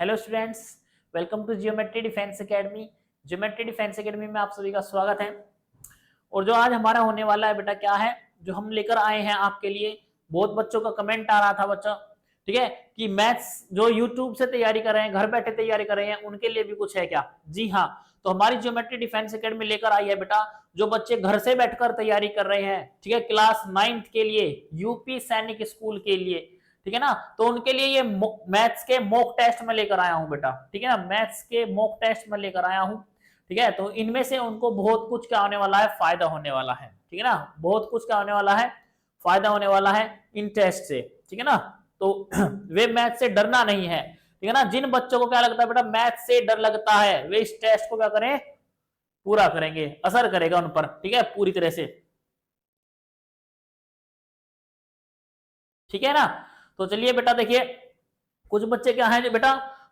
Hello students, welcome to Geometry Defence Academy. Geometry Defence Academy में आप सभी का स्वागत है। और जो आज हमारा होने वाला है बेटा क्या है, जो हम लेकर आए हैं आपके लिए, बहुत बच्चों का कमेंट आ रहा था बच्चा, ठीक है, कि मैथ्स जो यूट्यूब से तैयारी कर रहे हैं, घर बैठे तैयारी कर रहे हैं, उनके लिए भी कुछ है क्या। जी हाँ, तो हमारी जियोमेट्री डिफेंस एकेडमी लेकर आई है बेटा, जो बच्चे घर से बैठकर तैयारी कर रहे हैं, ठीक है, क्लास 9th के लिए, यूपी सैनिक स्कूल के लिए, ठीक है ना, तो उनके लिए ये मैथ्स के मॉक टेस्ट में लेकर आया हूं बेटा, ठीक है ना, मैथ्स के मॉक टेस्ट में लेकर आया हूं, ठीक है। तो इनमें से उनको बहुत कुछ क्या होने वाला है, फायदा होने वाला है, ठीक है ना, बहुत कुछ क्या होने वाला है, फायदा होने वाला है इन टेस्ट से, ठीक है ना। तो वे मैथ से डरना नहीं है, ठीक है ना। जिन बच्चों को क्या लगता है बेटा मैथ से डर लगता है, वे इस टेस्ट को क्या करें, पूरा करेंगे, असर करेगा उन पर, ठीक है, पूरी तरह से, ठीक है ना। तो चलिए बेटा देखिए, कुछ बच्चे क्या हैं जो बेटा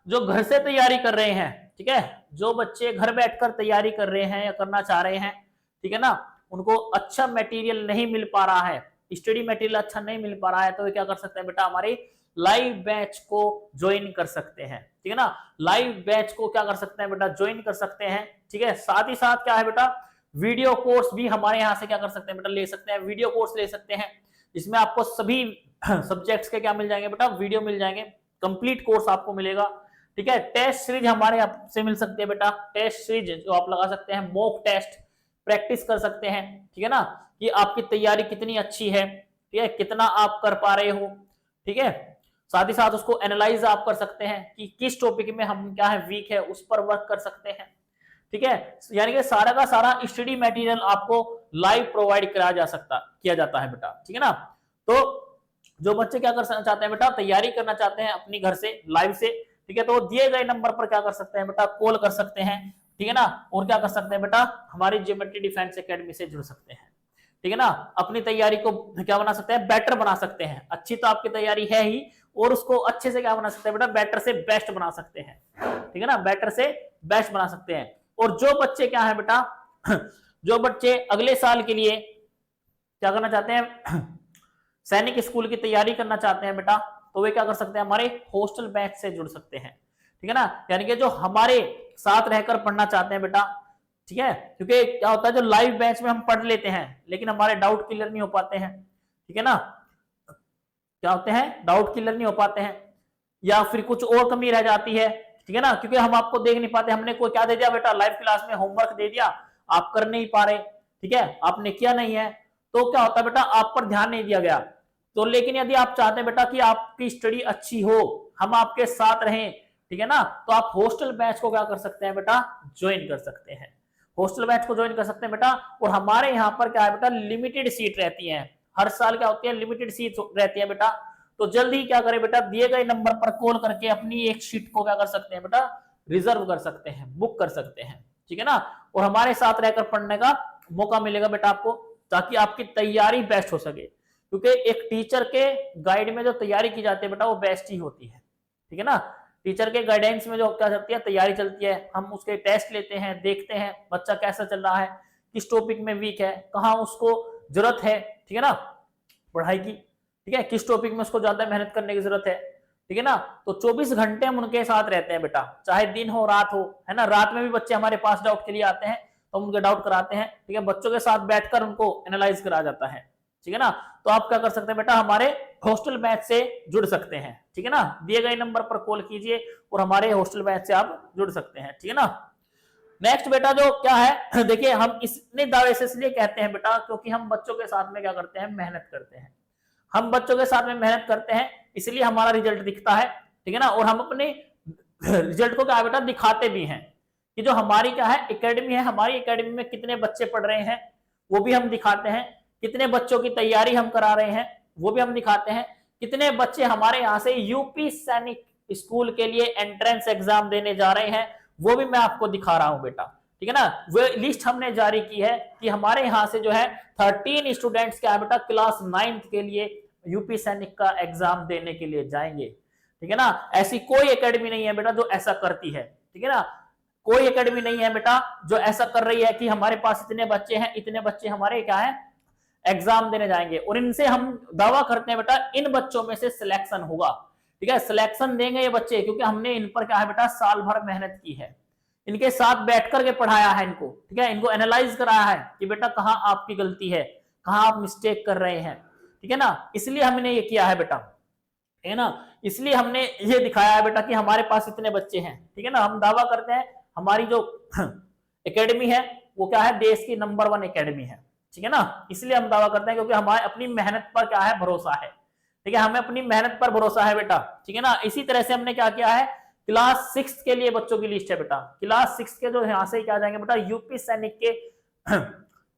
जो घर से तैयारी कर रहे हैं, ठीक है, जो बच्चे घर बैठकर तैयारी कर रहे हैं या करना चाह रहे हैं, ठीक है ना, उनको अच्छा मटेरियल नहीं मिल पा रहा है, स्टडी मटेरियल अच्छा नहीं मिल पा रहा है, तो वे क्या कर सकते हैं बेटा, हमारे लाइव बैच को ज्वाइन कर सकते हैं, ठीक है ना। लाइव बैच को क्या कर सकते हैं बेटा, ज्वाइन कर सकते हैं, ठीक है। साथ ही साथ क्या है बेटा, वीडियो कोर्स भी हमारे यहाँ से क्या कर सकते हैं बेटा, ले सकते हैं, वीडियो कोर्स ले सकते हैं, जिसमें आपको सभी सब्जेक्ट्स के क्या मिल जाएंगे बेटा, वीडियो मिल जाएंगे, कंप्लीट कोर्स आपको मिलेगा, ठीक है। टेस्ट सीरीज हमारे आपसे मिल सकती है बेटा, टेस्ट सीरीज जो आप लगा सकते हैं, मॉक टेस्ट प्रैक्टिस कर सकते हैं, ठीक है ना, कि आपकी तैयारी कितनी अच्छी है, ठीक है, कितना आप कर पा रहे हो, ठीक है। साथ ही साथ उसको एनालाइज आप कर सकते हैं कि किस टॉपिक में हम क्या है वीक है, उस पर वर्क कर सकते हैं, ठीक है। यानी कि सारा का सारा स्टडी मटेरियल आपको लाइव प्रोवाइड किया जाता है बेटा, ठीक है ना। तो जो बच्चे क्या कर चाहते हैं बेटा, तैयारी करना चाहते हैं अपनी घर से लाइव से, ठीक है, तो दिए गए नंबर पर क्या कर सकते हैं बेटा, कॉल कर सकते हैं, ठीक है ना, और क्या कर सकते हैं बेटा, हमारी जियोमेट्री डिफेंस एकेडमी से जुड़ सकते हैं, ठीक है ना। अपनी तैयारी को क्या बना सकते हैं, बेटर बना सकते हैं। अच्छी तो आपकी तैयारी है ही, और उसको अच्छे से क्या बना सकते हैं बेटा, बेटर से बेस्ट बना सकते हैं, ठीक है ना, बेटर से बेस्ट बना सकते हैं। और जो बच्चे क्या है बेटा, जो बच्चे अगले साल के लिए क्या करना चाहते हैं, सैनिक स्कूल की तैयारी करना चाहते हैं बेटा, तो वे क्या कर सकते हैं, हमारे हॉस्टल बैच से जुड़ सकते हैं, ठीक है ना। यानी कि जो हमारे साथ रहकर पढ़ना चाहते हैं बेटा, ठीक है, क्योंकि क्या होता है, जो लाइव बैच में हम पढ़ लेते हैं लेकिन हमारे डाउट क्लियर नहीं हो पाते हैं, ठीक है ना, क्या होते हैं, डाउट क्लियर नहीं हो पाते हैं, या फिर कुछ और कमी रह जाती है, ठीक है ना, क्योंकि हम आपको देख नहीं पाते, हमने कोई क्या दे दिया बेटा, लाइव क्लास में होमवर्क दे दिया, आप कर नहीं पा रहे, ठीक है, आपने किया नहीं है, तो क्या होता है बेटा, आप पर ध्यान नहीं दिया गया। तो लेकिन यदि आप चाहते हैं बेटा कि आपकी स्टडी अच्छी हो, हम आपके साथ रहें, ठीक है ना, तो आप हॉस्टल बैच को क्या कर सकते हैं बेटा, ज्वाइन कर सकते हैं, हॉस्टल बैच को ज्वाइन कर सकते हैं बेटा। और हमारे यहाँ पर क्या है बेटा, लिमिटेड सीट रहती है, हर साल क्या होती है, लिमिटेड सीट रहती है बेटा। तो जल्दी क्या करें बेटा, दिए गए नंबर पर कॉल करके अपनी एक सीट को क्या कर सकते हैं बेटा, रिजर्व कर सकते हैं, बुक कर सकते हैं, ठीक है ना। और हमारे साथ रहकर पढ़ने का मौका मिलेगा बेटा आपको, ताकि आपकी तैयारी बेस्ट हो सके, क्योंकि एक टीचर के गाइड में जो तैयारी की जाती है बेटा, वो बेस्ट ही होती है, ठीक है ना। टीचर के गाइडेंस में जो क्या चलती है, तैयारी चलती है, हम उसके टेस्ट लेते हैं, देखते हैं बच्चा कैसा चल रहा है, किस टॉपिक में वीक है, कहाँ उसको जरूरत है, ठीक है ना, पढ़ाई की, ठीक है, किस टॉपिक में उसको ज्यादा मेहनत करने की जरूरत है, ठीक है ना। तो 24 घंटे हम उनके साथ रहते हैं बेटा, चाहे दिन हो रात हो, है ना, रात में भी बच्चे हमारे पास डाउट के लिए आते हैं, तो हम उनके डाउट कराते हैं, ठीक है, बच्चों के साथ बैठकर उनको एनालाइज करा जाता है, ठीक है ना। तो आप क्या कर सकते हैं बेटा, हमारे हॉस्टल बैच से जुड़ सकते हैं, ठीक है ना, दिए गए नंबर पर कॉल कीजिए और हमारे हॉस्टल बैच से आप जुड़ सकते हैं, ठीक है ना। नेक्स्ट बेटा जो क्या है, देखिए हम इतने दावे से इसलिए कहते हैं बेटा, क्योंकि हम बच्चों के साथ में क्या करते हैं, मेहनत करते हैं, हम बच्चों के साथ में मेहनत करते हैं, इसलिए हमारा रिजल्ट दिखता है, ठीक है ना। और हम अपने रिजल्ट को क्या बेटा, दिखाते भी हैं, कि जो हमारी क्या है एकेडमी है, हमारी एकेडमी में कितने बच्चे पढ़ रहे हैं वो भी हम दिखाते हैं, कितने बच्चों की तैयारी हम करा रहे हैं वो भी हम दिखाते हैं, कितने बच्चे हमारे यहाँ से यूपी सैनिक स्कूल के लिए एंट्रेंस एग्जाम देने जा रहे हैं वो भी मैं आपको दिखा रहा हूं बेटा, ठीक है ना। वो लिस्ट हमने जारी की है कि हमारे यहाँ से जो है 13 स्टूडेंट्स क्या है बेटा, क्लास 9th के लिए यूपी सैनिक का एग्जाम देने के लिए जाएंगे, ठीक है ना। ऐसी कोई एकेडमी नहीं है बेटा जो ऐसा करती है, ठीक है ना, कोई एकेडमी नहीं है बेटा जो ऐसा कर रही है कि हमारे पास इतने बच्चे हैं, इतने बच्चे हमारे क्या है एग्जाम देने जाएंगे, और इनसे हम दावा करते हैं बेटा इन बच्चों में से सिलेक्शन होगा, ठीक है, सिलेक्शन देंगे ये बच्चे, क्योंकि हमने इन पर क्या है बेटा साल भर मेहनत की है, इनके साथ बैठ करके पढ़ाया है इनको, ठीक है, इनको एनालाइज कराया है कि बेटा कहाँ आपकी गलती है, कहाँ आप मिस्टेक कर रहे हैं, ठीक है ना, इसलिए हमने ये किया है बेटा, है ना, इसलिए हमने ये दिखाया है बेटा कि हमारे पास इतने बच्चे हैं, ठीक है ना, हम दावा करते हैं हमारी जो एकेडमी है वो क्या है, देश की नंबर 1 एकेडमी है, ठीक है ना, इसलिए हम दावा करते हैं क्योंकि हमारे अपनी मेहनत पर क्या है भरोसा है, ठीक है, हमें अपनी मेहनत पर भरोसा है बेटा, ठीक है ना। इसी तरह से हमने क्या किया है, क्लास 6 के लिए बच्चों की लिस्ट है बेटा, क्लास 6 के जो यहाँ से क्या जाएंगे बेटा, यूपी सैनिक के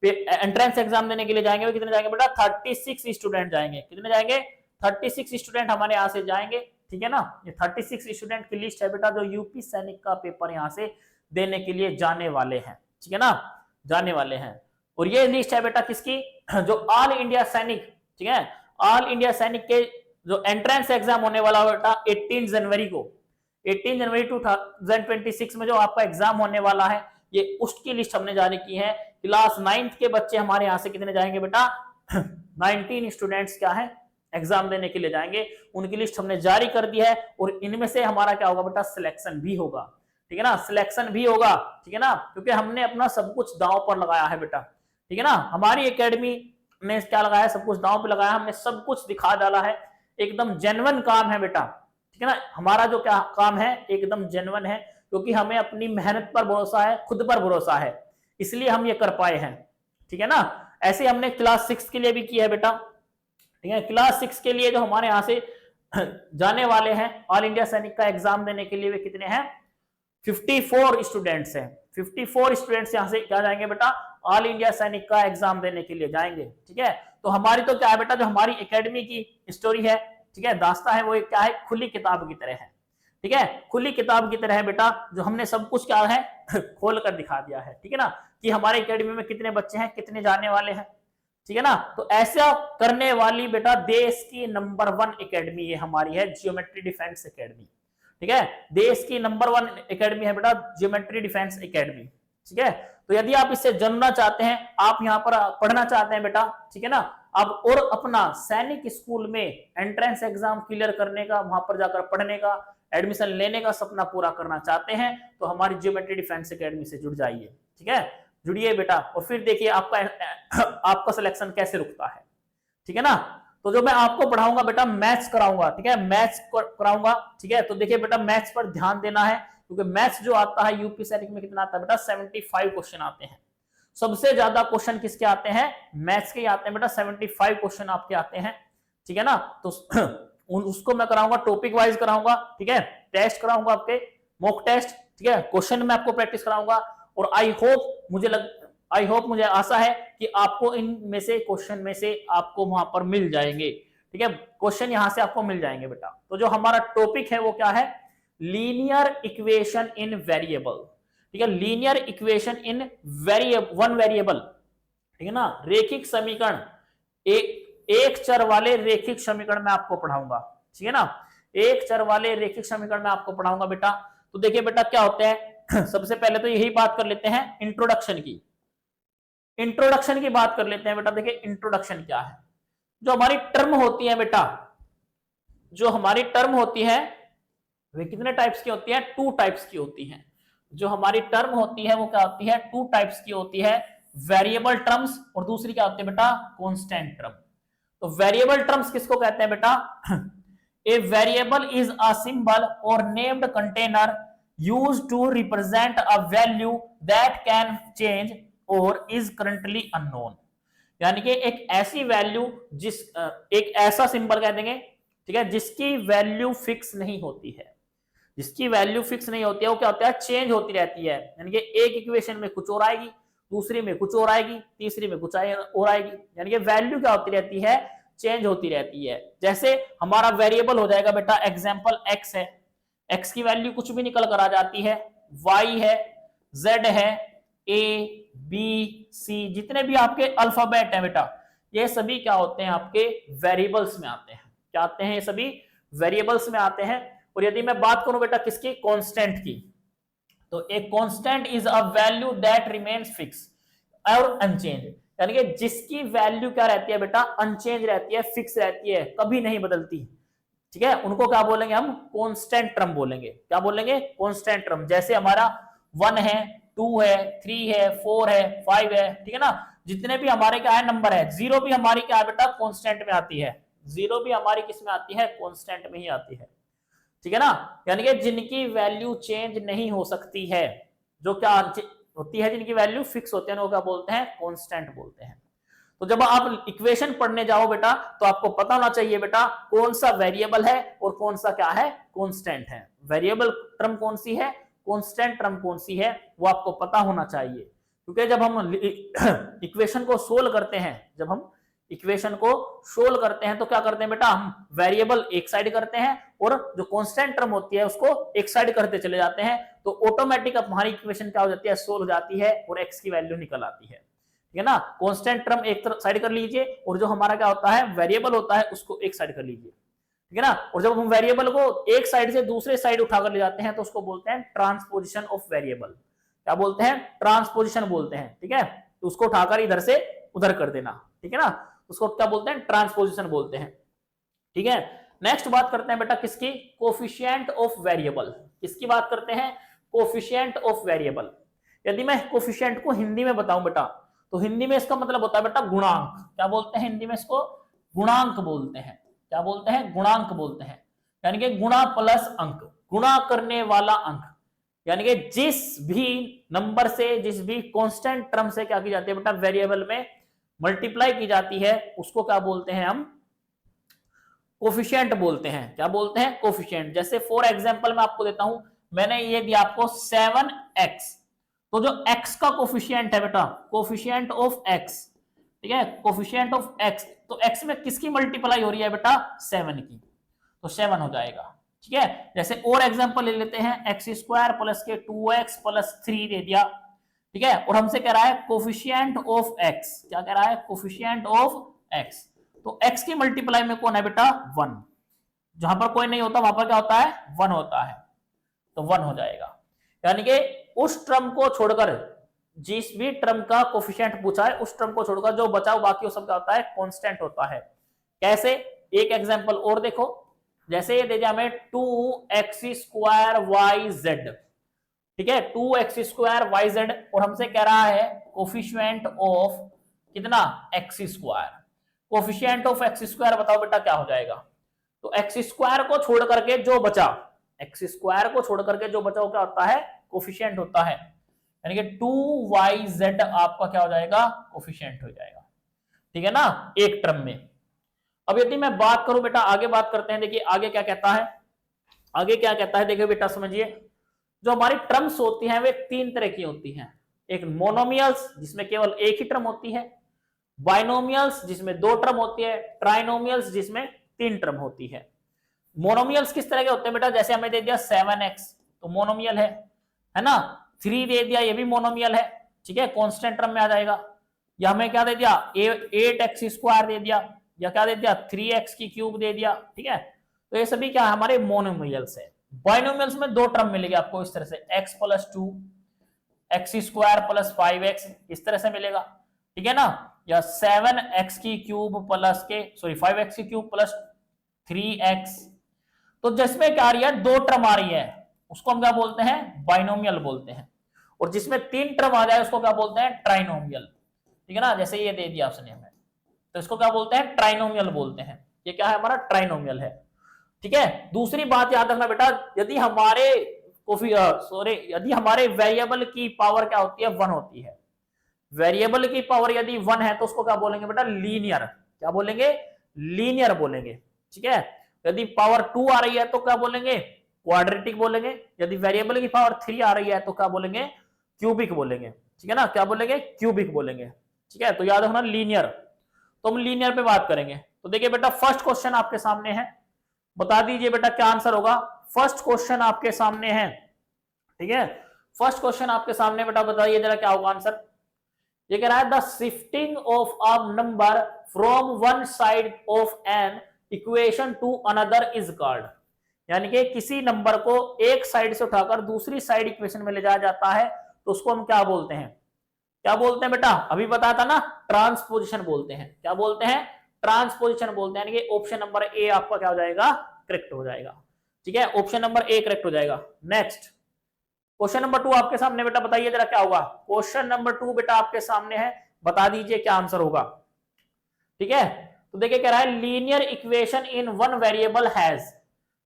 एंट्रेंस एग्जाम देने के लिए जाएंगे, कितने जाएंगे बेटा, 36 स्टूडेंट जाएंगे, कितने जाएंगे, 36 स्टूडेंट हमारे यहाँ से जाएंगे, ठीक है ना, ये 36 स्टूडेंट की लिस्ट है बेटा जो यूपी सैनिक का पेपर यहाँ से देने के लिए जाने वाले हैं, ठीक है ना, जाने वाले हैं। और ये लिस्ट है बेटा किसकी, जो ऑल इंडिया सैनिक, ठीक है, ऑल इंडिया सैनिक के जो एंट्रेंस एग्जाम होने वाला बेटा 18 जनवरी को, 18 जनवरी 2026 में जो आपका एग्जाम होने वाला है, ये उसकी लिस्ट हमने जारी की है। क्लास 9th के बच्चे हमारे यहाँ से कितने जाएंगे बेटा 19 स्टूडेंट्स क्या है एग्जाम देने के लिए जाएंगे, उनकी लिस्ट हमने जारी कर दी है, और इनमें से हमारा क्या होगा बेटा सिलेक्शन भी होगा, ठीक है ना, सिलेक्शन भी होगा, ठीक है ना, क्योंकि हमने अपना सब कुछ दांव पर लगाया है बेटा, ठीक है ना, हमारी एकेडमी ने क्या लगाया, सब कुछ दांव पे लगाया, हमने सब कुछ दिखा डाला है, एकदम जेन्युइन काम है बेटा, ठीक है ना, हमारा जो क्या काम है एकदम जेन्युइन है, क्योंकि हमें अपनी मेहनत पर भरोसा है, खुद पर भरोसा है, इसलिए हम ये कर पाए हैं, ठीक है ना। ऐसे हमने क्लास 6 के लिए भी किया है बेटा, ठीक है, क्लास 6 के लिए जो हमारे यहाँ से जाने वाले हैं ऑल इंडिया सैनिक का एग्जाम देने के लिए, वे कितने हैं 54 स्टूडेंट्स हैं, 54 स्टूडेंट्स यहाँ से क्या जाएंगे बेटा ऑल इंडिया सैनिक का एग्जाम देने के लिए जाएंगे, ठीक है। तो हमारी तो क्या है बेटा, जो हमारी एकेडमी की स्टोरी है, ठीक है, दास्ता है, वो क्या है खुली किताब की तरह है, ठीक है, खुली किताब की तरह है बेटा, जो हमने सब कुछ क्या है खोल कर दिखा दिया है, ठीक है ना, कि हमारे एकेडमी में कितने बच्चे हैं, कितने जाने वाले हैं, ठीक है ना। तो ऐसा करने वाली बेटा देश की नंबर 1 एकेडमी ये हमारी है, जियोमेट्री डिफेंस एकेडमी, ठीक है, देश की नंबर 1 एकेडमी है बेटा जियोमेट्री डिफेंस एकेडमी, ठीक है। तो यदि आप इससे जानना चाहते हैं, आप यहाँ पर पढ़ना चाहते हैं बेटा, ठीक है ना, अब और अपना सैनिक स्कूल में एंट्रेंस एग्जाम क्लियर करने का, वहां पर जाकर पढ़ने का, एडमिशन लेने का सपना पूरा करना चाहते हैं, तो हमारी जियोमेट्री डिफेंस एकेडमी से जुड़ जाइए, ठीक है, जुड़िए बेटा, और फिर देखिए आपका सिलेक्शन कैसे रुकता है, ठीक है ना। तो जो मैं आपको पढ़ाऊंगा बेटा मैथ्स कराऊंगा, ठीक है, मैथ्स कराऊंगा, ठीक है। तो देखिए बेटा मैथ्स पर ध्यान देना है, क्योंकि मैथ्स जो आता है यूपी सैनिक में कितना आता है बेटा 75 क्वेश्चन आते हैं, सबसे ज्यादा क्वेश्चन किसके आते हैं, मैथ्स के आते हैं बेटा, 75 क्वेश्चन आपके आते हैं, ठीक है ना। तो उसको मैं कराऊंगा, टॉपिक वाइज कराऊंगा, ठीक है, टेस्ट कराऊंगा आपके मॉक टेस्ट, ठीक है, क्वेश्चन में आपको प्रैक्टिस कराऊंगा, और आई होप मुझे आशा है कि आपको इनमें से क्वेश्चन में से आपको वहां पर मिल जाएंगे, ठीक है, क्वेश्चन यहां से आपको मिल जाएंगे बेटा। तो जो हमारा टॉपिक है वो क्या है, लीनियर इक्वेशन इन वेरिएबल, ठीक है, linear equation in one variable, ठीक है ना, रेखिक समीकरण, एक चर वाले रेखिक समीकरण में आपको पढ़ाऊंगा, ठीक है ना, एक चर वाले रेखिक समीकरण में आपको पढ़ाऊंगा बेटा। तो देखिए बेटा क्या होते हैं सबसे पहले तो यही बात कर लेते हैं इंट्रोडक्शन की बात कर लेते हैं बेटा। देखिए इंट्रोडक्शन क्या है, जो हमारी टर्म होती है बेटा, जो हमारी टर्म होती है वे कितने टाइप्स की होती है, 2 टाइप्स की होती है। जो हमारी टर्म होती है वो क्या होती है, 2 टाइप्स की होती है, वेरिएबल टर्म्स और दूसरी क्या होती है बेटा कांस्टेंट टर्म। तो वेरिएबल टर्म्स किसको कहते हैं बेटा, a variable is a symbol और named container used to represent a value that can change or is currently unknown। यानी कि एक ऐसी वैल्यू एक ऐसा सिंबल कह देंगे, ठीक है, जिसकी वैल्यू फिक्स नहीं होती है, जिसकी वैल्यू फिक्स नहीं होती है, वो क्या होता है चेंज होती रहती है। यानी कि एक इक्वेशन में कुछ और आएगी, दूसरी में कुछ और आएगी, तीसरी में कुछ और आएगी, यानी कि वैल्यू क्या होती रहती है, चेंज होती रहती है। जैसे हमारा वेरिएबल हो जाएगा बेटा एग्जाम्पल एक्स है, एक्स की वैल्यू कुछ भी निकल कर आ जाती है, वाई है, जेड है, ए बी सी, जितने भी आपके अल्फाबेट हैं बेटा, ये सभी क्या होते हैं आपके वेरिएबल्स में आते हैं। क्या आते हैं, ये सभी वेरिएबल्स में आते हैं। और यदि मैं बात करूं बेटा किसकी, कांस्टेंट की, तो एक constant is a value that remains fix और अनचेंज, यानी कि जिसकी वैल्यू क्या रहती है बेटा, अनचेंज रहती है, फिक्स रहती है, कभी नहीं बदलती, ठीक है, उनको क्या बोलेंगे हम, कांस्टेंट टर्म बोलेंगे। क्या बोलेंगे, कांस्टेंट टर्म। जैसे हमारा 1 है, 2 है, 3 है, 4 है, 5 है, ठीक है ना, जितने भी हमारे क्या है नंबर है, जीरो भी हमारी क्या है बेटा, कांस्टेंट में आती है, जीरो भी हमारी किस में आती है, कांस्टेंट में ही आती है, ठीक है ना, यानी कि जिनकी वैल्यू चेंज नहीं हो सकती है, जो क्या होती है, जिनकी वैल्यू फिक्स होती है, वो क्या बोलते हैं, कांस्टेंट बोलते हैं। तो जब आप इक्वेशन पढ़ने जाओ बेटा, तो आपको पता होना चाहिए बेटा कौन सा वेरिएबल है और कौन सा क्या है, कांस्टेंट है। वेरिएबल टर्म कौन सी है, कांस्टेंट टर्म कौन सी है, वो आपको पता होना चाहिए। क्योंकि जब हम इक्वेशन को सोल्व करते हैं, जब हम इक्वेशन को सोल्व करते हैं तो क्या करते हैं बेटा, हम वेरिएबल एक साइड करते हैं और जो कांस्टेंट टर्म होती है उसको एक साइड करते चले जाते हैं, तो ऑटोमेटिक हमारी इक्वेशन क्या हो जाती है, सोल्व हो जाती है और एक्स की वैल्यू निकल आती है, ठीक है ना। कांस्टेंट टर्म एक साइड कर लीजिए और जो हमारा क्या होता है, वेरिएबल होता है, उसको एक साइड कर लीजिए, ठीक है ना। और जब हम वेरिएबल को एक साइड से दूसरे साइड उठाकर ले जाते हैं तो उसको बोलते हैं ट्रांसपोजिशन ऑफ वेरिएबल। क्या बोलते हैं, ट्रांसपोजिशन बोलते हैं, ठीक है। तो उसको उठाकर इधर से उधर कर देना, ठीक है ना, उसको क्या बोलते हैं, ट्रांसपोजिशन बोलते हैं, ठीक है। नेक्स्ट बात करते हैं बेटा किसकी, कोफिशिएंट ऑफ वेरिएबल। किसकी बात करते हैं, कोफिशिएंट ऑफ वेरिएबल। यदि मैं कोफिशिएंट को हिंदी में बताऊं बेटा, तो हिंदी में इसका मतलब होता है बेटा गुणांक। क्या बोलते हैं हिंदी में इसको, गुणांक बोलते हैं। क्या बोलते हैं, गुणांक बोलते हैं, यानी कि गुणा प्लस अंक, गुणा करने वाला अंक, यानी कि जिस भी नंबर से, जिस भी कांस्टेंट टर्म से क्या की जाती है बेटा, वेरिएबल में मल्टीप्लाई की जाती है, उसको क्या बोलते हैं हम, कोफिशिएंट बोलते हैं। क्या बोलते हैं, कोफिशिएंट। जैसे फॉर एग्जांपल मैं आपको देता हूं, मैंने ये दिया आपको 7x, तो जो x का कोफिशिएंट है बेटा, कोफिशिएंट ऑफ x, ठीक है, कोफिशिएंट ऑफ x, तो x में किसकी मल्टीप्लाई हो रही है बेटा, 7 की, तो 7 हो जाएगा, ठीक है। जैसे और एग्जांपल ले लेते हैं, एक्स स्क्वायर प्लस के 2x प्लस 3 दे दिया, ठीक है, और हमसे कह रहा है कोफिशिएंट ऑफ x। क्या कह रहा है, कोफिशिएंट ऑफ x, तो x की मल्टीप्लाई में कौन है बेटा, 1, जहां पर कोई नहीं होता वहां पर क्या होता है, 1 होता है, तो 1 हो जाएगा। यानी कि उस टर्म को छोड़कर, जिस भी टर्म का कोफिशिएंट पूछा है, उस टर्म को छोड़कर जो बचा बाकी वो सब क्या होता है, कांस्टेंट होता है। कैसे, एक एग्जांपल और देखो, जैसे ये दे दिया हमें 2x स्क्वायर वाई जेड, ठीक है, 2x स्क्वायर वाई जेड, और हमसे कह रहा है कोफिशिएंट ऑफ कितना, x square. Coefficient of x square बताओ बेटा क्या हो जाएगा, तो x स्क्वायर को छोड़ करके जो बचा, x स्क्वायर को छोड़ करके जो बचा वो क्या होता है, कोफिशिएंट होता है, यानी कि 2yz आपका क्या हो जाएगा, कोफिशिएंट हो जाएगा, ठीक है ना, एक टर्म में। अब यदि मैं बात करूं बेटा, आगे बात करते हैं, देखिए आगे क्या कहता है, आगे क्या कहता है, देखिए बेटा समझिए, जो हमारी टर्म्स होती हैं वे 3 तरह की होती हैं। एक मोनोमियल्स जिसमें केवल एक ही टर्म होती है, बाइनोमियल्स जिसमें 2 टर्म होती है, ट्राइनोमियल्स जिसमें 3 टर्म होती है। मोनोमियल्स किस तरह के होते हैं बेटा, जैसे हमें दे दिया 7x, तो मोनोमियल है ना, 3 दे दिया, ये भी मोनोमियल है, ठीक है, कांस्टेंट टर्म में आ जाएगा। या हमें क्या दे दिया, 8x स्क्वायर दे दिया, या क्या दे दिया, 3x की क्यूब दे दिया, ठीक है, तो ये सभी क्या हमारे मोनोमियल्स है। बाइनोमियल्स में 2 टर्म मिलेगा आपको इस तरह से, x plus 2 x square plus 5x, इस तरह से मिलेगा, ठीक है ना, या 7x की क्यूब प्लस के, सॉरी 5x की क्यूब प्लस 3x, तो जिसमें क्या आ रही है, 2 टर्म आ रही है, उसको हम क्या बोलते हैं, बाइनोमियल बोलते हैं, और जिसमें 3 टर्म आ जाए उसको क्या बोलते हैं, ट्राइनोमियल, ठीक है ना। जैसे ये दे दिया आपने हमें, तो इसको क्या बोलते हैं, ट्राइनोमियल बोलते हैं, ये क्या है हमारा, ट्राइनोमियल है, ठीक है। दूसरी बात याद रखना बेटा, यदि हमारे यदि हमारे वेरिएबल की पावर क्या होती है, 1 होती है, वेरिएबल की पावर यदि 1 है तो उसको क्या बोलेंगे बेटा, लीनियर। क्या बोलेंगे, लीनियर बोलेंगे, ठीक है। यदि पावर 2 आ रही है तो क्या बोलेंगे, क्वाड्रेटिक बोलेंगे। यदि वेरिएबल की पावर 3 आ रही है तो क्या बोलेंगे, क्यूबिक बोलेंगे, ठीक है ना, क्या बोलेंगे, क्यूबिक बोलेंगे, ठीक है। तो याद रखना लीनियर, तो हम लीनियर पे बात करेंगे। तो देखिए बेटा फर्स्ट क्वेश्चन आपके सामने है, बता दीजिए बेटा क्या आंसर होगा। फर्स्ट क्वेश्चन आपके सामने है, ठीक है, फर्स्ट क्वेश्चन आपके सामने बेटा, बताइए जरा क्या होगा आंसर। ये कह रहा है the shifting of a number from one side of an equation two another is called, यानी कि किसी नंबर को एक साइड से उठाकर दूसरी साइड इक्वेशन में ले जाया जाता है तो उसको हम क्या बोलते हैं, क्या बोलते हैं बेटा, अभी बताया था ना, ट्रांसपोजिशन बोलते हैं। क्या बोलते हैं, ट्रांसपोजिशन बोलते हैं, यानी कि ऑप्शन नंबर ए आपका क्या हो जाएगा, करेक्ट हो जाएगा। ठीक है, ऑप्शन नंबर ए करेक्ट हो जाएगा। नेक्स्ट क्वेश्चन नंबर 2 आपके सामने बेटा, बताइए जरा क्या होगा। क्वेश्चन नंबर 2 बेटा आपके सामने है, बता दीजिए क्या आंसर होगा। ठीक है, तो देखिए कह रहा है linear equation in one variable has.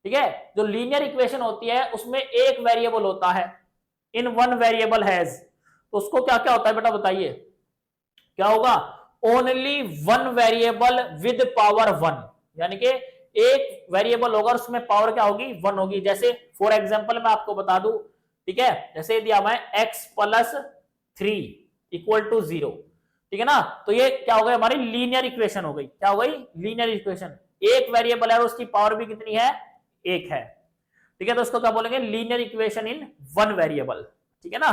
ठीक है, जो लीनियर इक्वेशन होती है उसमें एक वेरिएबल होता है, इन वन वेरिएबल हैज, तो उसको क्या क्या होता है बेटा बताइए, क्या होगा, only one variable with power 1, यानी कि एक वेरिएबल होगा उसमें पावर क्या होगी, 1 होगी। जैसे फॉर एग्जांपल मैं आपको बता दूं, ठीक है, जैसे दिया हुआ है x प्लस 3 इक्वल टू 0, ठीक है ना, तो ये क्या हो गई हमारी लीनियर इक्वेशन हो गई। क्या हो गई, लीनियर इक्वेशन। एक वेरिएबल है और उसकी पावर भी कितनी है, 1 है। ठीक है, तो उसको क्या बोलेंगे, linear equation in one variable. ठीक है ना,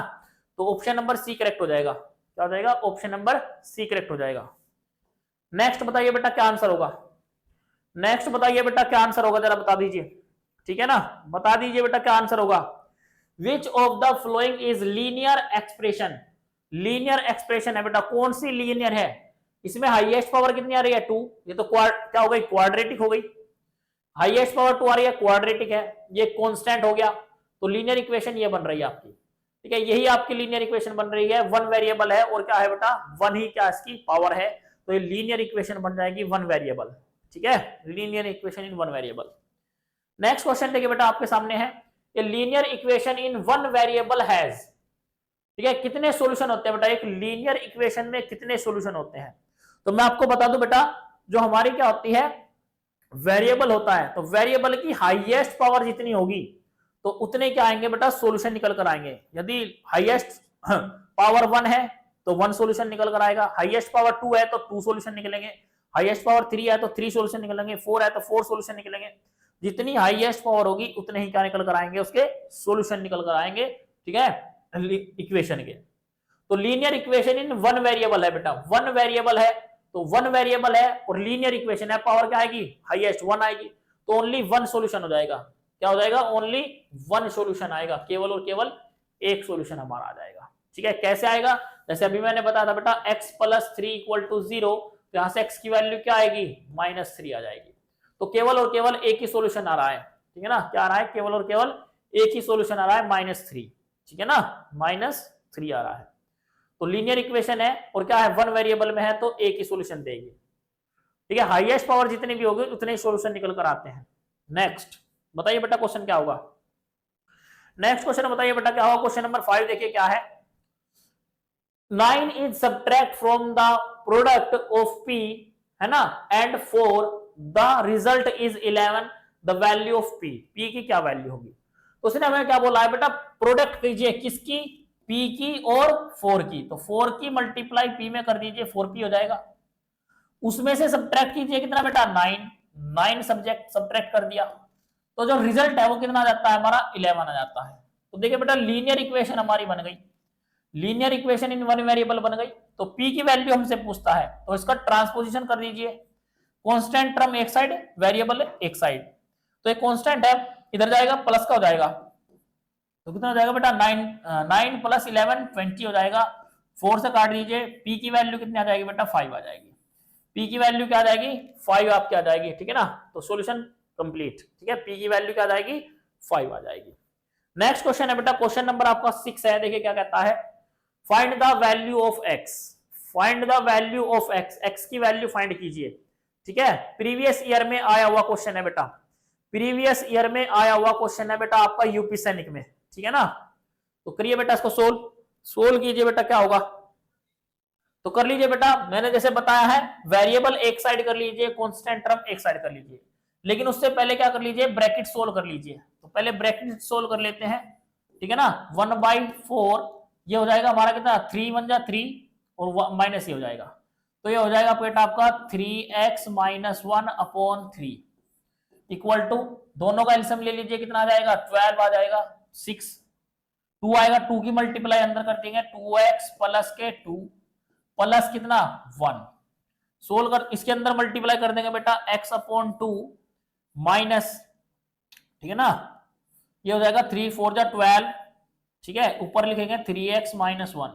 तो ऑप्शन नंबर सी करेक्ट हो जाएगा। क्या हो जाएगा, ऑप्शन नंबर सी करेक्ट हो जाएगा। नेक्स्ट बताइए बेटा क्या आंसर होगा। नेक्स्ट बताइए बेटा क्या आंसर होगा, जरा बता दीजिए। ठीक है ना, बता दीजिए बेटा क्या आंसर होगा। Which of the following is linear expression. Linear expression है बेटा, कौन सी लीनियर है, इसमें हाईएस्ट पावर कितनी आ रही है, 2, ये तो क्या हो गई, क्वाड्रेटिक हो गई। हाईएस्ट पावर 2 आ रही है, क्वाड्रेटिक है, ये कांस्टेंट हो गया, तो लीनियर इक्वेशन ये बन रही है आपकी। ठीक है, यही आपकी लीनियर इक्वेशन बन रही है, वन वेरिएबल है और क्या है बेटा, 1 ही क्या इसकी पावर है, तो ये लीनियर इक्वेशन बन जाएगी वन वेरिएबल। ठीक है, linear equation in one variable. Next question देखिए बेटा आपके सामने है, ये linear equation in one variable has. ठीक है, कितने सॉल्यूशन होते हैं बेटा, एक लीनियर इक्वेशन में कितने सॉल्यूशन होते हैं, तो मैं आपको बता दूं बेटा, जो हमारी क्या होती है, वेरिएबल होता है, तो वेरिएबल की हाईएस्ट पावर जितनी होगी तो उतने क्या आएंगे बेटा, सॉल्यूशन निकल कर आएंगे। यदि हाईएस्ट पावर 1 है तो 1 सॉल्यूशन निकल कर आएगा, हाईएस्ट पावर 2 है तो 2 सॉल्यूशन निकलेंगे, हाईएस्ट पावर 3 है तो 3 सॉल्यूशन निकलेंगे, 4 है तो 4 सॉल्यूशन निकलेंगे। जितनी हाईएस्ट पावर होगी उतने ही क्या निकल कर आएंगे, उसके सॉल्यूशन निकल कर आएंगे। ठीक है, इक्वेशन के। तो linear equation in one variable है बेटा, वन वेरिएबल है तो वन वेरिएबल है और लीनियर इक्वेशन है, पावर क्या आएगी, हाईएस्ट 1 आएगी, तो ओनली 1 सॉल्यूशन हो जाएगा। क्या हो जाएगा, ओनली 1 सॉल्यूशन आएगा, केवल और केवल एक सॉल्यूशन हमारा आ जाएगा। ठीक है, कैसे आएगा, जैसे अभी मैंने बताया था बेटा x प्लस 3 इक्वल टू 0, तो यहां से x की वैल्यू क्या आएगी, -3 आ जाएगी, तो केवल और केवल एक ही सॉल्यूशन आ रहा है। ठीक है ना, क्या आ रहा है, केवल और केवल एक ही सॉल्यूशन आ रहा है, -3। ठीक है ना, -3 आ रहा है, तो लीनियर इक्वेशन है और क्या है, वन वेरिएबल में है तो एक ही सॉल्यूशन देगी। ठीक है, हाईएस्ट पावर जितनी भी होगी उतने ही सॉल्यूशन निकल कर आते हैं। नेक्स्ट बताइए बेटा क्वेश्चन क्या होगा। नेक्स्ट क्वेश्चन बताइए बेटा क्या होगा, क्वेश्चन नंबर 5 देखिए क्या है। 9 is subtract from the product of p, है ना, and 4 the result is 11, the value of p, p की क्या वैल्यू होगी, तो उसने हमें क्या बोला है बेटा, प्रोडक्ट कीजिए किसकी, p की और 4 की, तो 4 की मल्टीप्लाई p में कर दीजिए, 4p हो जाएगा। उसमें से सब्ट्रैक्ट कीजिए कितना बेटा, 9 सब्जेक्ट सब्ट्रैक्ट कर दिया, तो जो रिजल्ट है वो कितना आ जाता है हमारा, 11 आ जाता है। तो देखिए बेटा लीनियर इक्वेशन हमारी बन गई, linear equation in one variable बन गई। तो p की वैल्यू हमसे पूछता है तो इसका ट्रांसपोजिशन कर दीजिए, कांस्टेंट टर्म एक साइड, वेरिएबल एक साइड, तो एक कांस्टेंट है इधर जाएगा, प्लस का हो जाएगा, तो कितना हो जाएगा बेटा, 9 प्लस 11 20 हो जाएगा, 4 से काट दीजिए, p की वैल्यू कितनी आ जाएगी बेटा, 5 आ जाएगी, p की वैल्यू क्या आ जाएगी, 5 आपकी आ जाएगी। ठीक है ना, तो सॉल्यूशन कंप्लीट। ठीक है, p की वैल्यू क्या आ जाएगी, 5 आ जाएगी। नेक्स्ट क्वेश्चन है बेटा, क्वेश्चन नंबर आपका 6 है, देखिए क्या कहता है, find the value of x, find the value of x, x की वैल्यू फाइंड कीजिए। ठीक है, प्रीवियस ईयर में आया हुआ क्वेश्चन है बेटा, प्रीवियस ईयर में आया हुआ क्वेश्चन है बेटा आपका यूपी सैनिक में। ठीक है ना, तो करिए बेटा इसको सोल्व कीजिए बेटा, क्या होगा, तो कर लीजिए बेटा, मैंने जैसे बताया है वेरिएबल एक साइड कर लीजिए, कांस्टेंट टर्म एक साइड कर लीजिए, लेकिन उससे पहले क्या कर लीजिए, ब्रैकेट सोल्व कर लीजिए। तो पहले ब्रैकेट सोल्व कर लेते हैं। ठीक है ना, 1/4 ये हो जाएगा हमारा कितना, 3 1 जा 3 और माइनस ये हो जाएगा, तो ये हो जाएगा बेटा आपका 3x - 1/3 इक्वल टू, दोनों का एलसीएम ले लीजिए, कितना आ जाएगा, 12 आ जाएगा, 6 2 आएगा, 2 की मल्टीप्लाई अंदर कर देंगे, 2x प्लस के 2 प्लस कितना 1, सोल्व कर, इसके अंदर मल्टीप्लाई कर देंगे बेटा x/2 माइनस, ठीक है ना, ये हो जाएगा 3 4 जा 12। ठीक है, ऊपर लिखेंगे 3x - 1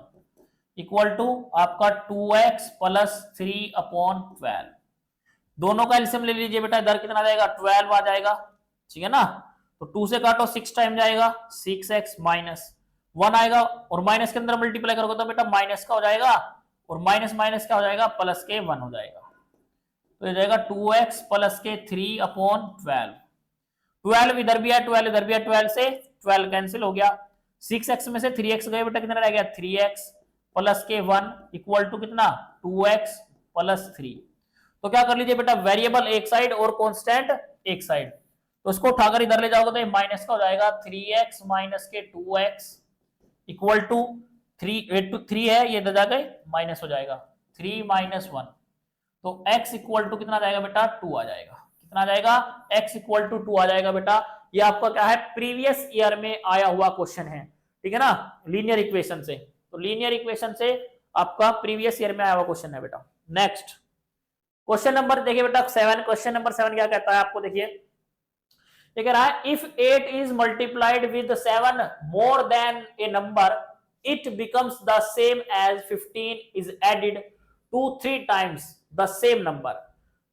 इक्वल टू आपका 2x प्लस 3/12, दोनों का एलसीएम ले लीजिए बेटा, इधर कितना आ जाएगा, 12 आ जाएगा, ठीक है ना। तो 2 से काटो 6 टाइम जाएगा 6x माइनस 1 आएगा, और माइनस के अंदर मल्टीप्लाई करोगे तो बेटा माइनस का हो जाएगा, और माइनस माइनस क्या हो जाएगा, प्लस के 1 हो जाएगा। तो ये जाएगा 2x प्लस के 3/12। 12 इधर भी है, 12 इधर भी है, 12 से 12 कैंसिल हो गया। 6x में से 3x गए बेटा, कितना रह गया 3x प्लस के 1 इक्वल टू कितना 2x प्लस 3। तो क्या कर लीजिए बेटा, वेरिएबल एक साइड और कांस्टेंट एक साइड, तो इसको उठाकर इधर ले जाओगे तो ये माइनस का हो जाएगा 3x माइनस के 2x इक्वल टू 3 है, ये इधर जाके माइनस हो जाएगा 3 माइनस 1। तो x इक्वल टू कितना जाएगा बेटा 2 आ जाएगा। कितना आ जाएगा, x इक्वल टू 2 आ जाएगा बेटा। ये आपका क्या है, प्रीवियस ईयर में आया हुआ क्वेश्चन है, ठीक है ना, लीनियर इक्वेशन से। तो लीनियर इक्वेशन से आपका प्रीवियस ईयर में आया हुआ क्वेश्चन है बेटा। नेक्स्ट क्वेश्चन नंबर देखिए बेटा 7। क्वेश्चन नंबर 7 क्या कहता है आपको, देखिए ये कह रहा है if 8 is multiplied with 7 more than a number it becomes the same as 15 is added to 3 times the same number.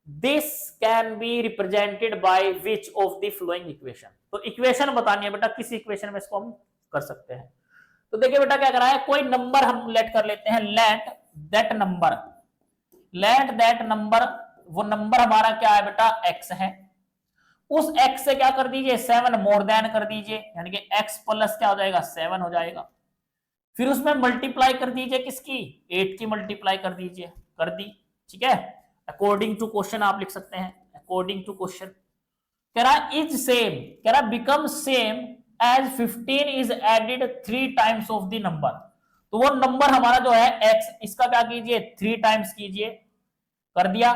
This can be represented by which of the following equation? तो इक्वेशन बतानी है बेटा, किस equation में इसको हम कर सकते हैं। तो देखिए बेटा क्या कर रहा है, कोई नंबर हम लेट कर लेते हैं, लेट दैट नंबर, वो नंबर हमारा क्या है बेटा x है। उस x से क्या कर दीजिए 7 मोर देन कर दीजिए, यानी कि x प्लस क्या हो जाएगा 7 हो जाएगा। फिर उसमें मल्टीप्लाई कर दीजिए किसकी, 8 की मल्टीप्लाई कर दीजिए, कर दी, ठीक है। अकॉर्डिंग टू क्वेश्चन आप लिख सकते हैं, अकॉर्डिंग टू क्वेश्चन। कह रहा इज सेम, कह रहा become same as 15 is added 3 times of the number. तो वो नंबर हमारा जो है x, इसका क्या कीजिए 3 टाइम्स कीजिए, कर दिया।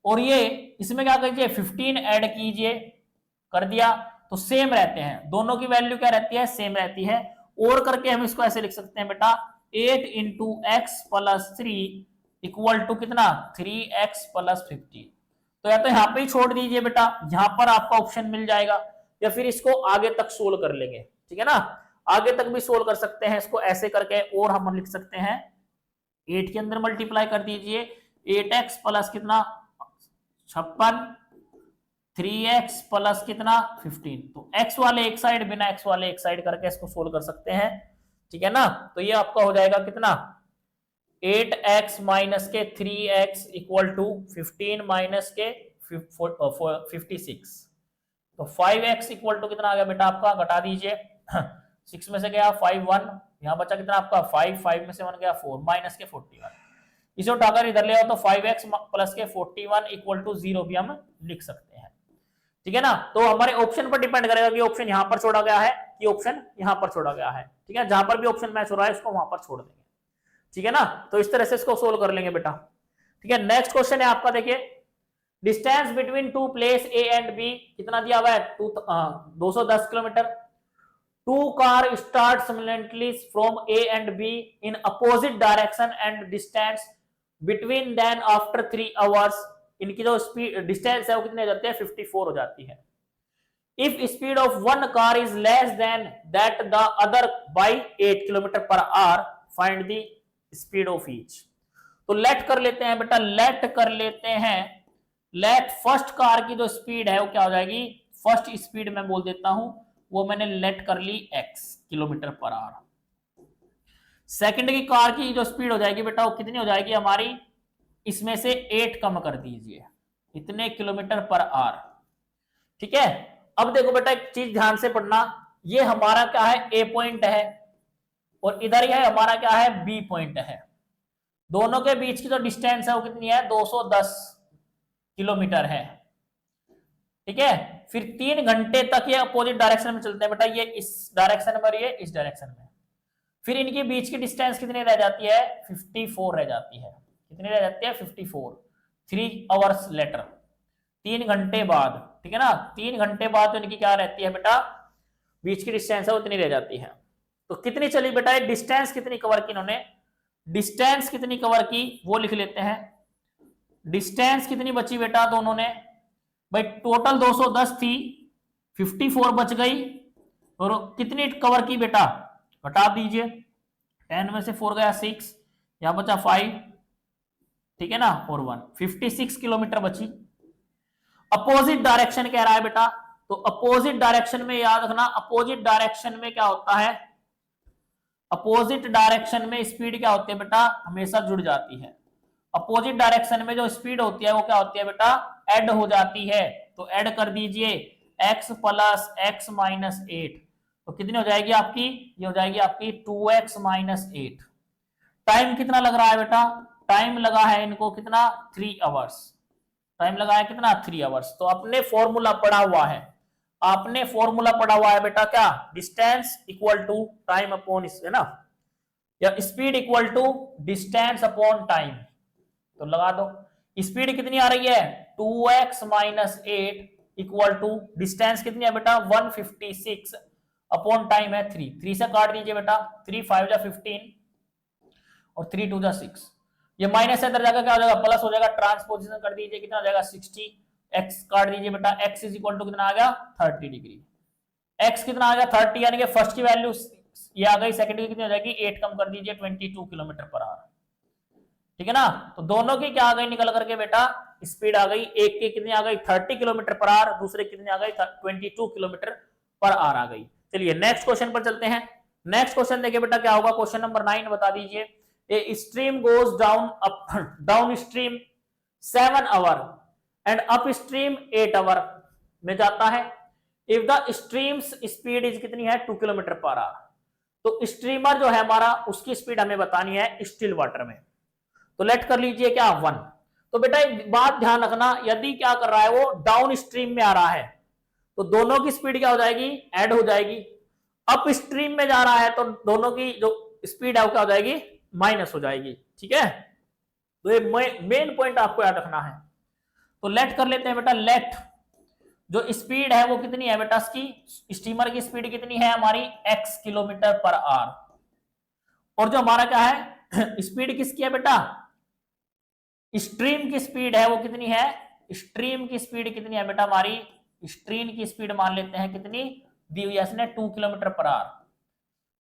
और ये इसमें क्या कीजिए 15 ऐड कीजिए, कर दिया। तो सेम रहते हैं, दोनों की वैल्यू क्या रहती है, सेम रहती है। और करके हम इसको ऐसे लिख सकते हैं बेटा 8 into x plus 3 equal to कितना 3x प्लस 15। तो या तो यहां पे ही छोड़ दीजिए बेटा, यहां पर आपका ऑप्शन मिल जाएगा, या फिर इसको आगे तक सोल्व कर लेंगे, ठीक है ना। आगे तक भी सोल्व कर सकते हैं इसको ऐसे करके, और हम लिख सकते हैं 8 के अंदर मल्टीप्लाई कर दीजिए 8x प्लस कितना 56, 3x प्लस कितना 15। तो x वाले एक साइड, बिना x वाले एक साइड करके इसको सोल्व कर सकते हैं, ठीक है ना। तो ये आपका हो जाएगा कितना 8x माइनस के 3x इक्वल टू 15 माइनस के 56। तो 5x इक्वल टू कितना आ गया बेटा आपका, घटा दीजिए 6 में से गया 5 1, यहां बचा कितना आपका 5 में से 1 गया 4 माइनस के 41। इसे उठाकर इधर ले आओ तो 5x प्लस के 41 इक्वल टू 0 भी हम लिख सकते हैं, ठीक है ना। तो हमारे ऑप्शन पर डिपेंड करेगा कि ऑप्शन यहां पर छोड़ा गया है कि ऑप्शन यहां पर छोड़ा गया है, ठीक है। जहां पर भी ऑप्शन मैच हो रहा है इसको वहां पर छोड़ देंगे, ठीक है ना। तो इस तरह से इसको सोल्व कर लेंगे बेटा, ठीक है। नेक्स्ट क्वेश्चन है आपका, देखिए distance between two place A and B कितना दिया हुआ है 210 kilometre. 2 car start simultaneously from A and B in opposite direction and distance between then after 3 hours. इनकी जो स्पीड डिस्टेंस है वो कितनी हो जाती है 54 हो जाती है। If speed of one car is less than that the other by 8 kilometre per hour, find the speed of each. तो लेट कर लेते हैं बेटा, लेट कर लेते हैं, लेट फर्स्ट कार की जो स्पीड है वो क्या हो जाएगी, फर्स्ट स्पीड मैं बोल देता हूं, वो मैंने लेट कर ली x kilometre per hour. Second की कार की जो स्पीड हो जाएगी बेटा वो कितनी हो जाएगी हमारी, इसमें से 8 कम कर दीजिए, इतने किलोमीटर पर आवर, ठीक है। अब देखो बेटा एक चीज ध्यान से पढ़ना, ये हमारा क्या है ए पॉइंट है और इधर यह हमारा क्या है बी पॉइंट है। दोनों के बीच की जो डिस्टेंस है वो कितनी है 210 किलोमीटर है, ठीक है। फिर 3 घंटे तक ये अपोजिट डायरेक्शन में चलते हैं बेटा, ये इस डायरेक्शन में और ये इस डायरेक्शन में। फिर इनके बीच की डिस्टेंस कितनी रह जाती है 54 रह जाती है, कितनी रह जाती है 54। 3 आवर्स लेटर, 3 घंटे बाद, ठीक है ना। 3 घंटे बाद तो इनकी क्या रहती है बेटा, बीच की डिस्टेंस है उतनी रह जाती है। तो कितनी चली बेटा ये डिस्टेंस कितनी कवर की इन्होंने, डिस्टेंस कितनी कवर की वो लिख लेते हैं। डिस्टेंस कितनी बची बेटा दोनों ने, भाई टोटल 210 थी, 54 बच गई, और कितनी कवर की बेटा घटा दीजिए, 10 में से 4 गया 6, यहां बचा 5, ठीक है ना, और 1, 56 किलोमीटर बची। अपोजिट डायरेक्शन कह रहा है बेटा, तो अपोजिट डायरेक्शन में याद रखना, अपोजिट डायरेक्शन में क्या होता है, अपोजिट डायरेक्शन में स्पीड क्या होती है बेटा, हमेशा जुड़ जाती है। अपोजिट डायरेक्शन में जो स्पीड होती है वो क्या होती है बेटा, ऐड हो जाती है। तो ऐड कर दीजिए x प्लस एक्स माइनस 8, तो कितनी हो जाएगी आपकी, ये हो जाएगी आपकी 2x माइनस 8। टाइम कितना लग रहा है बेटा, टाइम लगा है इनको कितना, 3 आवर्स। टाइम लगा है कितना, 3 आवर्स। तो अपने फॉर्मूला पढ़ा हुआ है, आपने फॉर्मूला पढ़ा हुआ है बेटा क्या, distance equal to time upon, है ना, या speed equal to distance upon time. तो लगा दो, स्पीड कितनी आ रही है 2x minus 8 equal to distance कितनी है बेटा 156 अपॉन टाइम है 3। 3 से काट दीजिए बेटा, 3 5 जा 15 और 3 2 जा 6। ये माइनस इधर जाकर क्या हो जाएगा, प्लस हो जाएगा। ट्रांसपोजिशन कर दीजिए, कितना हो जाएगा 60। x काट दीजिए बेटा, x इज इक्वल टू कितना आ गया 30 डिग्री। x कितना आ गया 30, यानी कि फर्स्ट की वैल्यू ये आ गई, सेकंड की कितनी हो जाएगी 8 कम कर दीजिए 22 किलोमीटर पर आवर। ठीक है ना, तो दोनों की क्या आ गई निकल करके बेटा, स्पीड आ गई। एक की कितनी आ गई 30 किलोमीटर पर आवर, दूसरे कितनी आ गई 22 किलोमीटर पर आवर आ गई। चलिए नेक्स्ट क्वेश्चन पर चलते हैं। नेक्स्ट क्वेश्चन देखिए बेटा क्या होगा, क्वेश्चन नंबर 9 बता दीजिए। A stream goes down stream 7 hour and up stream 8 hour में जाता है। If the stream's speed is कितनी है 2 किलोमीटर पर आवर। तो स्ट्रीमर जो है हमारा, उसकी स्पीड हमें बतानी है स्टिल वाटर में। तो लेट कर लीजिए क्या 1। तो बेटा एक बात ध्यान रखना, यदि क्या कर रहा है वो डाउन स्ट्रीम में आ रहा है तो दोनों की स्पीड क्या हो जाएगी, ऐड हो जाएगी। अप स्ट्रीम में जा रहा है तो दोनों की जो स्पीड है वो क्या हो जाएगी, माइनस हो जाएगी। ठीक है, तो ये मेन पॉइंट आपको याद रखना है। तो लेट कर लेते हैं बेटा, लेट जो स्पीड है वो कितनी है बेटा, इसकी स्टीमर की स्पीड कितनी है हमारी x किलोमीटर पर आवर, और जो हमारा क्या है स्पीड किसकी है बेटा, स्ट्रीम की स्पीड है वो कितनी है, स्ट्रीम की स्पीड कितनी है बेटा हमारी, स्ट्रीम की स्पीड मान लेते हैं कितनी दी हुई है 2 किलोमीटर पर आवर।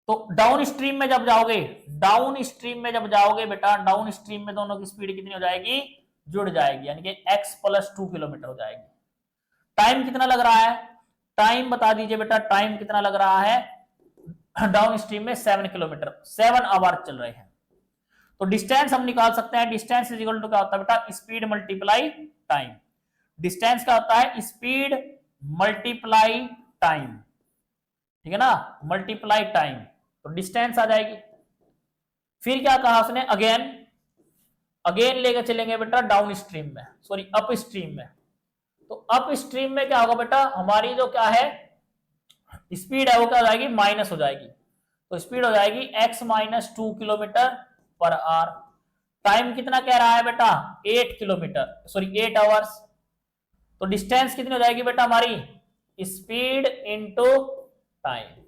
तो डाउन स्ट्रीम में जब जाओगे, डाउन स्ट्रीम में जब जाओगे बेटा, डाउन स्ट्रीम में दोनों की स्पीड कितनी हो जाएगी, जुड़ जाएगी, यानी कि x प्लस 2 किलोमीटर हो जाएगी। टाइम कितना लग रहा है, टाइम बता दीजिए बेटा, टाइम कितना लग रहा है डाउन स्ट्रीम में 7 किलोमीटर, 7 आवर चल रहे हैं। तो डिस्टेंस हम निकाल सकते हैं, डिस्टेंस इज इक्वल टू क्या होता है बेटा, स्पीड मल्टीप्लाई टाइम। डिस्टेंस क्या होता है, स्पीड मल्टीप्लाई टाइम। ठीक है ना, मल्टीप्लाई टाइम, तो डिस्टेंस आ जाएगी। फिर क्या कहा उसने, अगेन, अगेन लेकर चलेंगे बेटा डाउन स्ट्रीम में, सॉरी अप स्ट्रीम में। तो अप स्ट्रीम में क्या होगा बेटा, हमारी जो क्या है स्पीड है वो क्या हो जाएगी, माइनस हो जाएगी। तो स्पीड हो जाएगी x minus 2 kilometre per hour. Time कितना कह रहा है बेटा 8 किलोमीटर, सॉरी 8 आवर्स। तो डिस्टेंस कितनी हो जाएगी बेटा हमारी, स्पीड इनटू टाइम।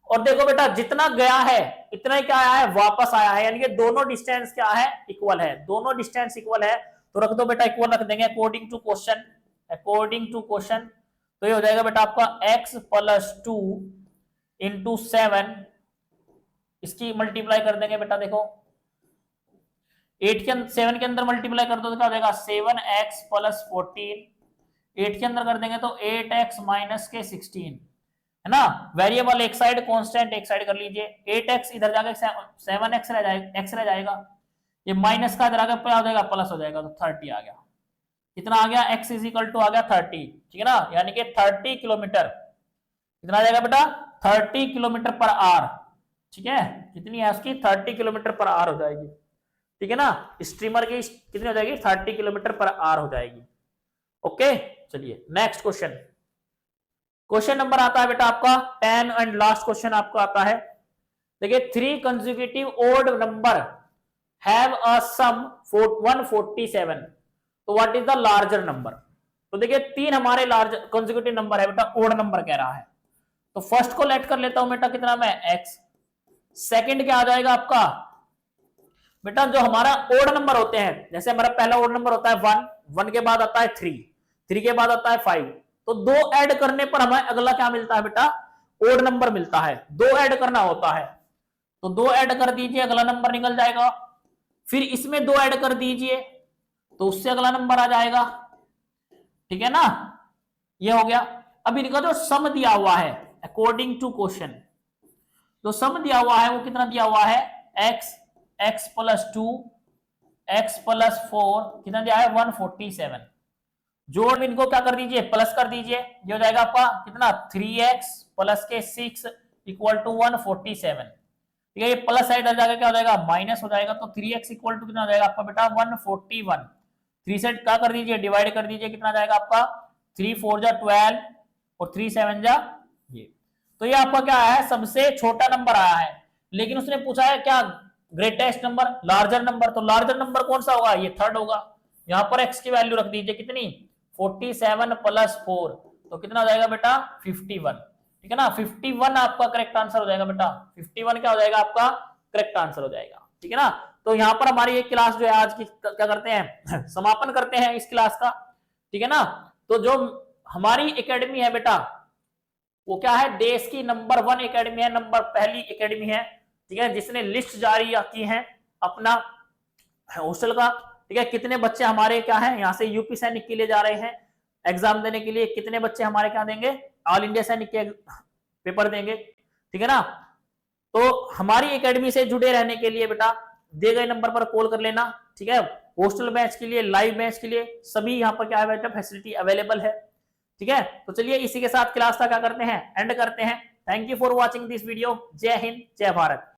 और देखो बेटा जितना गया है इतना ही क्या आया है, वापस आया है, यानी कि दोनों डिस्टेंस क्या है, इक्वल है। दोनों डिस्टेंस इक्वल है तो रख दो बेटा, इक्वल रख देंगे according to question, according to question. तो ये हो जाएगा बेटा आपका x प्लस 2 इंटू 7, इसकी मल्टीप्लाई कर देंगे बेटा, देखो 8 के 7 के अंदर मल्टीप्लाई कर दो तो क्या हो जाएगा 7x प्लस 14, 8 के अंदर कर देंगे तो 8x माइनस के 16, है ना। वेरिएबल एक साइड, कांस्टेंट एक साइड कर लीजिए। 8x इधर जाकर 7x रह जाएगा, x रह जाएगा, ये माइनस का इधर आकर क्या हो जाएगा, प्लस हो जाएगा, तो 30 आ गया। कितना आ गया, x इज इक्वल टू आ गया 30। ठीक है ना, यानी कि 30 किलोमीटर, कितना आ जाएगा बेटा 30 किलोमीटर पर आवर। ठीक है, कितनी है उसकी 30 किलोमीटर पर आवर हो जाएगी। ठीक है ना, स्ट्रीमर की कितनी हो जाएगी 30 किलोमीटर पर आवर हो जाएगी। ओके, चलिए नेक्स्ट क्वेश्चन। क्वेश्चन नंबर आता है बेटा आपका 10 एंड लास्ट क्वेश्चन आपको आता है। देखिए 3 consecutive odd number have a sum 147, तो what is the larger number. तो देखिए 3 हमारे लार्जर कंसेक्यूटिव नंबर है बेटा, ओड नंबर कह रहा है। तो फर्स्ट को लेट कर लेता हूं बेटा, कितना मैं x। सेकंड क्या आ जाएगा आपका बेटा, जो हमारा ओड नंबर होते हैं, जैसे हमारा पहला ओड नंबर होता है 1, 1 के बाद आता है 3, 3 के बाद आता है 5, तो 2 ऐड करने पर हमें अगला क्या मिलता है बेटा, ओड नंबर मिलता है। 2 ऐड करना होता है, तो 2 ऐड कर दीजिए, अगला नंबर निकल जाएगा। फिर इसमें 2 ऐड कर दीजिए तो उससे अगला नंबर आ जाएगा। ठीक है ना, ये हो गया। अब इनका जो सम दिया हुआ है अकॉर्डिंग टू क्वेश्चन, जो सम दिया हुआ है वो कितना दिया हुआ है, x प्लस 2 x प्लस 4 कितना दिया है 147। जोड़ में इनको क्या कर दीजिए, प्लस कर दीजिए, ये हो जाएगा आपका कितना 3x प्लस के 6 इक्वल टू 147। ठीक है, ये प्लस साइड आ जाएगा, क्या हो जाएगा माइनस हो जाएगा, तो 3x इक्वल टू कितना हो जाएगा आपका बेटा 141। 3 साइड क्या कर दीजिए, डिवाइड कर दीजिए, कितना जाएगा आपका 3 4 जा 12 और 3 7 जा ये। तो ये आपका क्या है, सबसे छोटा नंबर आया है, लेकिन उसने पूछा है क्या ग्रेटेस्ट नंबर, लार्जर नंबर, तो लार्जर नंबर कौन सा होगा, ये थर्ड होगा। यहां पर x की वैल्यू रख दीजिए कितनी 47 प्लस 4, तो कितना हो जाएगा बेटा 51। ठीक है ना, 51 आपका करेक्ट आंसर हो जाएगा बेटा, 51 क्या हो जाएगा आपका करेक्ट आंसर हो जाएगा। ठीक है ना, तो यहां पर हमारी ये क्लास जो है आज की क्या करते हैं समापन करते हैं इस क्लास का। ठीक है ना, तो जो हमारी एकेडमी है बेटा वो क्या है, देश की नंबर 1 एकेडमी है, नंबर पहली एकेडमी है। ठीक है, जिसने लिस्ट जारी की है अपना हॉस्टल का। ठीक है, कितने बच्चे हमारे क्या है यहाँ से यूपी सैनिक के लिए जा रहे हैं एग्जाम देने के लिए, कितने बच्चे हमारे क्या देंगे ऑल इंडिया सैनिक के पेपर देंगे। ठीक है ना, तो हमारी एकेडमी से जुड़े रहने के लिए बेटा दिए गए नंबर पर कॉल कर लेना। ठीक है, हॉस्टल बैच के लिए, लाइव बैच के लिए सभी यहाँ पर क्या है बेटा फैसिलिटी अवेलेबल है। ठीक है, तो चलिए इसी के साथ क्लास का क्या करते हैं एंड करते हैं। Thank you for watching this video. जय हिंद, जय भारत।